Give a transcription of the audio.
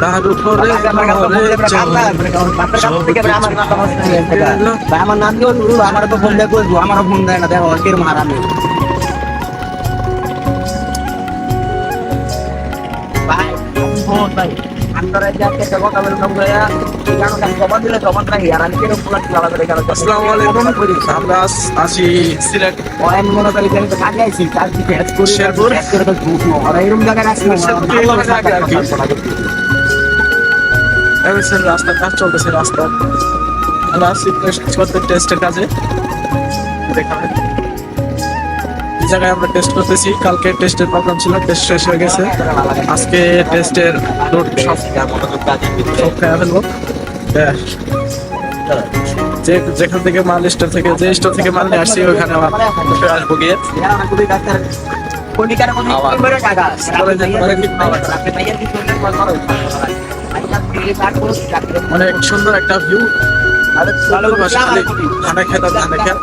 তার উপরে আমার নাম দিও নুরুল, আমার তো ফোন দেখো, আমারও ফোন দেয় না, দেখো কিরম হারামি। ভাই ফোন ভাই আপনারা যাকে কথা বললাম ভাইয়া, জানো কাজ জমা দিলে জমা রাখি, আর আমি কিরম বলা ছিল আমাদের এখানে। আসসালামু আলাইকুম, আমরা আছি সিলেট আমি মনে করি যে আমি তো কাজে আইছি, কাজ দিতে হেড করি শেরপুর। হেড করে তো ঘুষ নেবো। আর এরকম জায়গায় আসলে এমএসএর রাস্তার কাজ চলতেছে, রাস্তা আমরা আছি টেস্ট করতে, টেস্টের কাজে। দেখাবেন এই জায়গায় আমরা টেস্ট করতেছি। কালকে টেস্টের প্রোগ্রাম ছিল, টেস্ট শেষ হয়ে গেছে। আজকে টেস্টের নোট সব খেয়ে ফেলবো। যেখান থেকে মাল স্টোর থেকে, যে স্টোর থেকে মাল নিয়ে আসছি ওইখানে আবার আসবো গিয়ে। অনেক সুন্দর একটা ভিউ, ধানে খেত, ধানে খেত।